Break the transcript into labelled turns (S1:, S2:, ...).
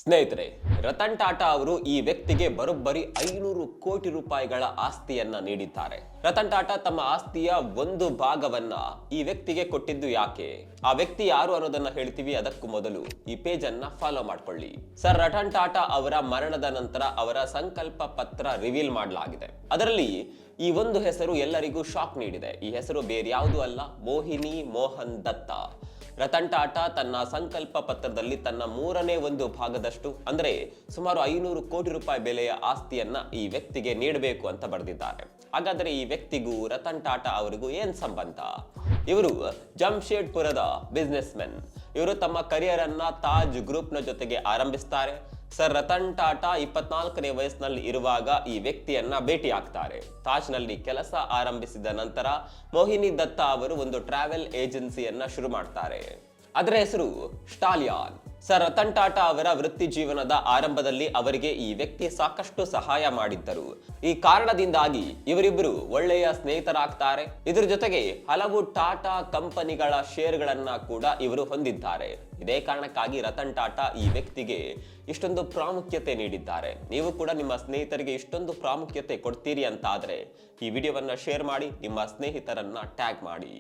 S1: ಸ್ನೇಹಿತರೆ, ರತನ್ ಟಾಟಾ ಅವರು ಈ ವ್ಯಕ್ತಿಗೆ ಬರೋಬ್ಬರಿ 500 ಕೋಟಿ ರೂಪಾಯಿಗಳ ಆಸ್ತಿಯನ್ನ ನೀಡಿದ್ದಾರೆ. ರತನ್ ಟಾಟಾ ತಮ್ಮ ಆಸ್ತಿಯ ಒಂದು ಭಾಗವನ್ನ ಈ ವ್ಯಕ್ತಿಗೆ ಕೊಟ್ಟಿದ್ದು ಯಾಕೆ, ಆ ವ್ಯಕ್ತಿ ಯಾರು ಅನ್ನೋದನ್ನ ಹೇಳ್ತೀವಿ. ಅದಕ್ಕೂ ಮೊದಲು ಈ ಪೇಜ್ ಅನ್ನ ಫಾಲೋ ಮಾಡ್ಕೊಳ್ಳಿ. ಸರ್ ರತನ್ ಟಾಟಾ ಅವರ ಮರಣದ ನಂತರ ಅವರ ಸಂಕಲ್ಪ ಪತ್ರ ರಿವೀಲ್ ಮಾಡಲಾಗಿದೆ. ಅದರಲ್ಲಿ ಈ ಒಂದು ಹೆಸರು ಎಲ್ಲರಿಗೂ ಶಾಕ್ ನೀಡಿದೆ. ಈ ಹೆಸರು ಬೇರೆ ಯಾವುದೂ ಅಲ್ಲ, ಮೋಹಿನಿ ಮೋಹನ್ ದತ್ತಾ. ರತನ್ ಟಾಟಾ ತನ್ನ ಸಂಕಲ್ಪ ಪತ್ರದಲ್ಲಿ ತನ್ನ 1/3 ಭಾಗದಷ್ಟು ಅಂದ್ರೆ ಸುಮಾರು 500 ಕೋಟಿ ರೂಪಾಯಿ ಬೆಲೆಯ ಆಸ್ತಿಯನ್ನ ಈ ವ್ಯಕ್ತಿಗೆ ನೀಡಬೇಕು ಅಂತ ಬರೆದಿದ್ದಾರೆ. ಹಾಗಾದ್ರೆ ಈ ವ್ಯಕ್ತಿಗೂ ರತನ್ ಟಾಟಾ ಅವರಿಗೂ ಏನ್ ಸಂಬಂಧ? ಇವರು ಜಮ್ಶೇಡ್ಪುರದ ಬಿಸ್ನೆಸ್ ಮೆನ್. ಇವರು ತಮ್ಮ ಕರಿಯರ್ ಅನ್ನ ತಾಜ್ ಗ್ರೂಪ್ ನ ಜೊತೆಗೆ ಆರಂಭಿಸ್ತಾರೆ. ಸರ್ ರತನ್ ಟಾಟಾ 24ನೇ ವಯಸ್ಸಿನಲ್ಲಿ ಇರುವಾಗ ಈ ವ್ಯಕ್ತಿಯನ್ನ ಭೇಟಿ ಆಗ್ತಾರೆ. ತಾಜ್ ನಲ್ಲಿ ಕೆಲಸ ಆರಂಭಿಸಿದ ನಂತರ ಮೋಹಿನಿ ದತ್ತಾ ಅವರು ಒಂದು ಟ್ರಾವೆಲ್ ಏಜೆನ್ಸಿಯನ್ನ ಶುರು ಮಾಡ್ತಾರೆ. ಅದರ ಹೆಸರು ಸ್ಟಾಲಿಯಾನ್. ಸರ್ ರತನ್ ಟಾಟಾ ಅವರ ವೃತ್ತಿ ಜೀವನದ ಆರಂಭದಲ್ಲಿ ಅವರಿಗೆ ಈ ವ್ಯಕ್ತಿ ಸಾಕಷ್ಟು ಸಹಾಯ ಮಾಡಿದ್ದರು. ಈ ಕಾರಣದಿಂದಾಗಿ ಇವರಿಬ್ಬರು ಒಳ್ಳೆಯ ಸ್ನೇಹಿತರಾಗ್ತಾರೆ. ಇದರ ಜೊತೆಗೆ ಹಲವು ಟಾಟಾ ಕಂಪನಿಗಳ ಶೇರ್ಗಳನ್ನ ಕೂಡ ಇವರು ಹೊಂದಿದ್ದಾರೆ. ಇದೇ ಕಾರಣಕ್ಕಾಗಿ ರತನ್ ಟಾಟಾ ಈ ವ್ಯಕ್ತಿಗೆ ಇಷ್ಟೊಂದು ಪ್ರಾಮುಖ್ಯತೆ ನೀಡಿದ್ದಾರೆ. ನೀವು ಕೂಡ ನಿಮ್ಮ ಸ್ನೇಹಿತರಿಗೆ ಇಷ್ಟೊಂದು ಪ್ರಾಮುಖ್ಯತೆ ಕೊಡ್ತೀರಿ ಅಂತ ಆದ್ರೆ ಈ ವಿಡಿಯೋವನ್ನ ಶೇರ್ ಮಾಡಿ, ನಿಮ್ಮ ಸ್ನೇಹಿತರನ್ನ ಟ್ಯಾಗ್ ಮಾಡಿ.